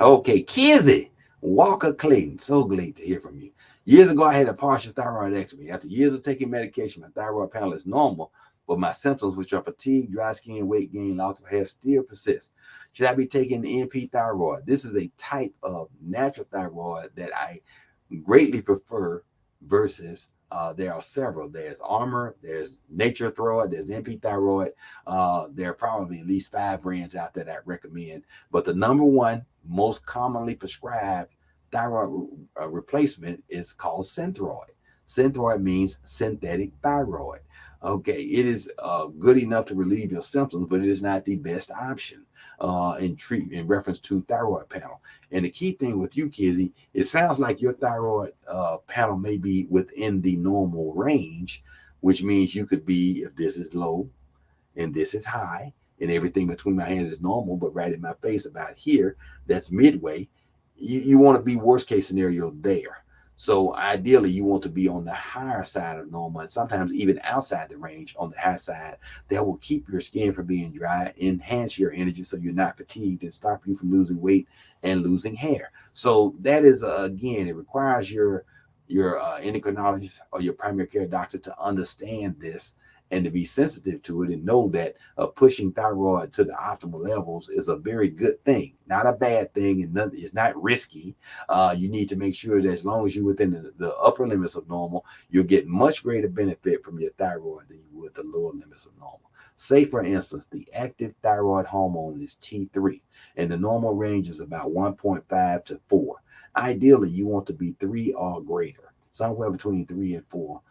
Okay, KIZIE, WALKER-CLAYTON. So glad to hear from you. Years ago, I had a partial thyroidectomy. After years of taking medication, my thyroid panel is normal, but my symptoms, which are fatigue, dry skin, weight gain, loss of hair, still persist. Should I be taking NP Thyroid? This is a type of natural thyroid that I greatly prefer versus there are several. There's Armor, there's Nature Thyroid, there's NP Thyroid. There are probably at least 5 brands out there that I recommend. But the number one most commonly prescribed thyroid replacement is called Synthroid. Synthroid means synthetic thyroid. Okay, it is good enough to relieve your symptoms, but it is not the best option in reference to thyroid panel. And the key thing with you, Kizzy, it sounds like your thyroid panel may be within the normal range, which means you could be, if this is low and this is high, and everything between my hands is normal, but right in my face about here, that's midway. You want to be worst case scenario there. So ideally, you want to be on the higher side of normal, and sometimes even outside the range on the high side. That will keep your skin from being dry, enhance your energy so you're not fatigued, and stop you from losing weight and losing hair. So that is again, it requires your endocrinologist or your primary care doctor to understand this and to be sensitive to it and know that pushing thyroid to the optimal levels is a very good thing, not a bad thing, and it's not risky. You need to make sure that as long as you're within the upper limits of normal, you'll get much greater benefit from your thyroid than you would the lower limits of normal. Say, for instance, the active thyroid hormone is T3, and the normal range is about 1.5 to 4. Ideally, you want to be 3 or greater, somewhere between 3 and 4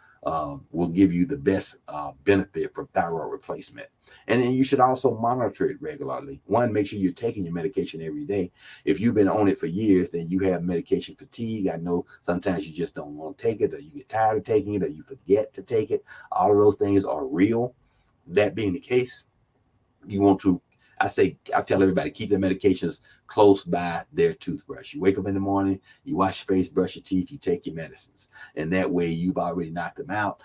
will give you the best benefit from thyroid replacement. And then you should also monitor it regularly. One, make sure you're taking your medication every day. If you've been on it for years, then you have medication fatigue. I know sometimes you just don't want to take it, or you get tired of taking it, or you forget to take it. All of those things are real. That being the case, you want to, I tell everybody, keep their medications close by their toothbrush. You wake up in the morning, you wash your face, brush your teeth, you take your medicines, and that way you've already knocked them out.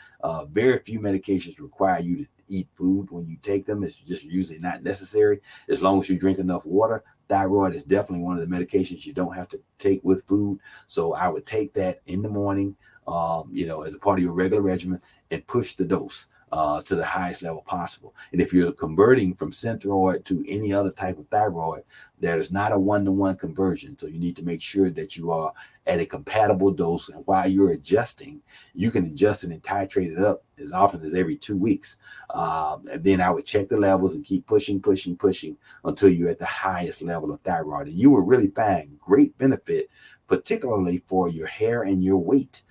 Very few medications require you to eat food when you take them. It's just usually not necessary as long as you drink enough water. Thyroid is definitely one of the medications you don't have to take with food, so I would take that in the morning, as a part of your regular regimen, and push the dose to the highest level possible. And if you're converting from Synthroid to any other type of thyroid, there is not a one-to-one conversion. So you need to make sure that you are at a compatible dose. And while you're adjusting, you can adjust it and titrate it up as often as every 2 weeks. And then I would check the levels and keep pushing until you're at the highest level of thyroid. And you will really find great benefit, particularly for your hair and your weight.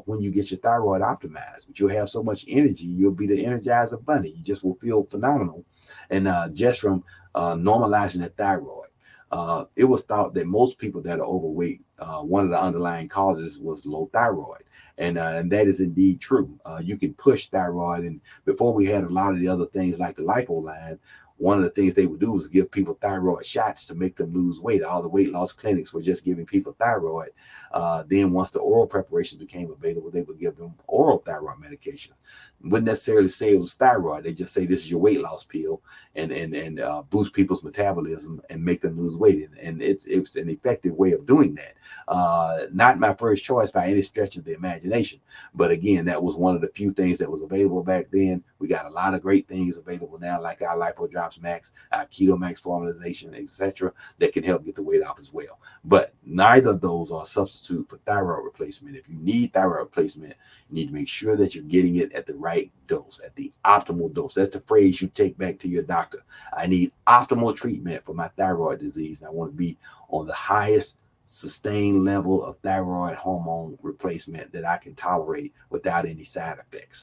When you get your thyroid optimized, but you'll have so much energy, you'll be the Energizer Bunny. You just will feel phenomenal. And just from normalizing the thyroid, it was thought that most people that are overweight, one of the underlying causes was low thyroid. And that is indeed true. You can push thyroid. And before we had a lot of the other things like the lipo line, one of the things they would do was give people thyroid shots to make them lose weight. All the weight loss clinics were just giving people thyroid. Then once the oral preparations became available, they would give them oral thyroid medications. Wouldn't necessarily say it was thyroid. They just say this is your weight loss pill, and boost people's metabolism and make them lose weight. And it's an effective way of doing that. Not my first choice by any stretch of the imagination, but again, that was one of the few things that was available back then. We got a lot of great things available now, like our Lipodrops Max, our Keto Max formulation, etc., that can help get the weight off as well. But neither of those are a substitute for thyroid replacement. If you need thyroid replacement, you need to make sure that you're getting it at the right dose, at the optimal dose. That's the phrase you take back to your doctor. I need optimal treatment for my thyroid disease, and I want to be on the highest sustained level of thyroid hormone replacement that I can tolerate without any side effects.